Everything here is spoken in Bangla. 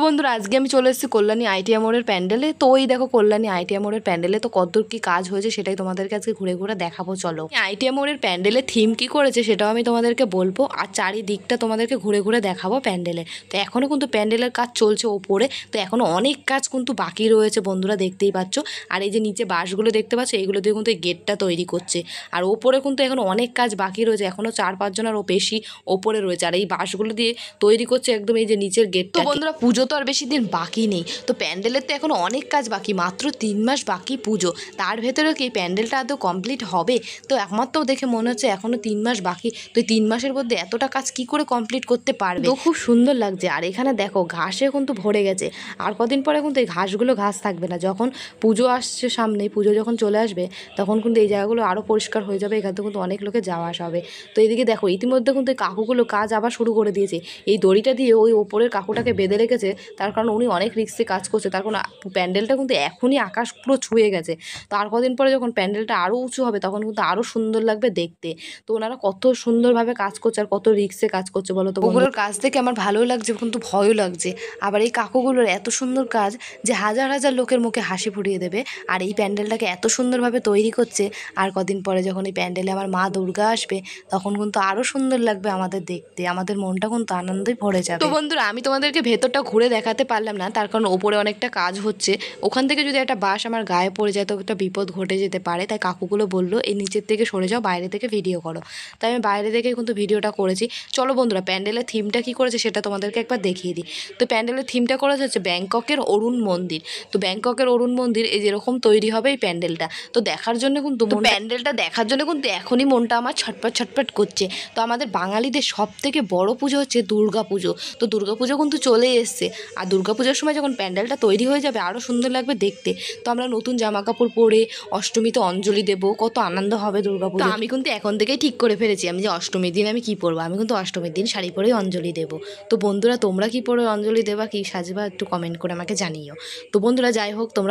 বন্ধুরা আজকে আমি চলে এসেছি কল্যাণী আইটিআই মোড়ের প্যান্ডেলে। তো ওই দেখো কল্যাণী আইটিআই মোড়ের প্যান্ডেলে তো কতদূর কি কাজ হয়েছে সেটাই তোমাদেরকে আজকে ঘুরে ঘুরে দেখাবো। চলো, আইটিআই মোড়ের প্যান্ডেলে থিম কি করেছে সেটাও আমি তোমাদেরকে বলবো, আর চারিদিকটা তোমাদেরকে ঘুরে ঘুরে দেখাবো প্যান্ডেলে। তো এখনও কিন্তু প্যান্ডেলের কাজ চলছে ওপরে, তো এখনও অনেক কাজ কিন্তু বাকি রয়েছে বন্ধুরা, দেখতেই পাচ্ছ। আর এই যে নিচে বাঁশগুলো দেখতে পাচ্ছ, এইগুলো দিয়ে কিন্তু এই গেটটা তৈরি করছে। আর ওপরে কিন্তু এখন অনেক কাজ বাকি রয়েছে, এখনও 4-5 জনেরও বেশি ওপরে রয়েছে। আর এই বাঁশগুলো দিয়ে তৈরি করছে একদম এই যে নিচের গেট। তো বন্ধুরা পুজো তো আর বেশি দিন বাকি নেই, তো প্যান্ডেলের তো এখনও অনেক কাজ বাকি, মাত্র 3 মাস বাকি পুজো। তার ভেতরেও কি প্যান্ডেলটা আদৌ কমপ্লিট হবে? তো একমাত্র দেখে মনে হচ্ছে এখনও 3 মাস বাকি। তো এই 3 মাসের মধ্যে এতটা কাজ কি করে কমপ্লিট করতে পারবে? তো খুব সুন্দর লাগছে। আর এখানে দেখো ঘাসে কিন্তু ভরে গেছে, আর কদিন পরে কিন্তু এই ঘাসগুলো ঘাস থাকবে না। যখন পুজো আসছে সামনে, পুজো যখন চলে আসবে তখন কিন্তু এই জায়গাগুলো আরও পরিষ্কার হয়ে যাবে, এখান থেকে কিন্তু অনেক লোকে যাওয়া আসা হবে। তো এইদিকে দেখো ইতিমধ্যে কিন্তু এই কাকুগুলো কাজ আবার শুরু করে দিয়েছে। এই দড়িটা দিয়ে ওই ওপরের কাকুটাকে বেঁধে রেখেছে, তার কারণ উনি অনেক রিস্কে কাজ করছে। তার কারণ প্যান্ডেলটা কিন্তু এখনই আকাশ পুরো ছুঁয়ে গেছে। তো আর কদিন পরে যখন প্যান্ডেলটা আরও উঁচু হবে তখন কিন্তু আরও সুন্দর লাগবে দেখতে। তো ওনারা কত সুন্দরভাবে কাজ করছে আর কত রিস্কে কাজ করছে বলো তো। ওগুলোর কাজ থেকে আমার ভালোও লাগছে কিন্তু ভয়ও লাগছে। আবার এই কাকুগুলোর এত সুন্দর কাজ যে হাজার হাজার লোকের মুখে হাসি ফুটিয়ে দেবে। আর এই প্যান্ডেলটাকে এত সুন্দরভাবে তৈরি করছে, আর কদিন পরে যখন এই প্যান্ডেলে আমার মা দুর্গা আসবে তখন কিন্তু আরও সুন্দর লাগবে আমাদের দেখতে, আমাদের মনটা কিন্তু আনন্দে ভরে যাবে। তো বন্ধুরা আমি তোমাদেরকে ভেতরটা ঘুরে দেখাতে পারলাম না, তার কারণ ওপরে অনেকটা কাজ হচ্ছে। ওখান থেকে যদি একটা বাঁশ আমার গায়ে পড়ে যায় তো একটা বিপদ ঘটে যেতে পারে। তাই কাকুগুলো বললো এই নিচের থেকে সরে যাও, বাইরে থেকে ভিডিও করো। তাই আমি বাইরে থেকে কিন্তু ভিডিওটা করেছি। চলো বন্ধুরা প্যান্ডেলের থিমটা কি করেছে সেটা তোমাদেরকে একবার দেখিয়ে দিই। তো প্যান্ডেলের থিমটা করেছে হচ্ছে ব্যাংককের অরুণ মন্দির। তো ব্যাংককের অরুণ মন্দির এই যেরকম তৈরি হবে এই প্যান্ডেলটা, তো দেখার জন্য কিন্তু প্যান্ডেলটা দেখার জন্য কিন্তু এখনই মনটা আমার ছটপট ছটপট করছে। তো আমাদের বাঙালিদের সব থেকে বড় পুজো হচ্ছে দুর্গা পুজো। তো দুর্গা পুজো কিন্তু চলেই এসছে, আর দুর্গা পুজোর সময় যখন প্যান্ডেলটা তৈরি হয়ে যাবে আরও সুন্দর লাগবে দেখতে। তো আমরা নতুন জামা কাপড় পরে অষ্টমীতে অঞ্জলি দেবো, কত আনন্দ হবে দুর্গা পুজো। তো আমি কিন্তু এখন থেকেই ঠিক করে ফেলেছি আমি যে অষ্টমীর দিন আমি কি পরবো। আমি কিন্তু অষ্টমীর দিন শাড়ি পরেই অঞ্জলি দেবো। তো বন্ধুরা তোমরা কি পরে অঞ্জলি দেবা, কি সাজবা একটু কমেন্ট করে আমাকে জানিও। তো বন্ধুরা যাই হোক তোমরা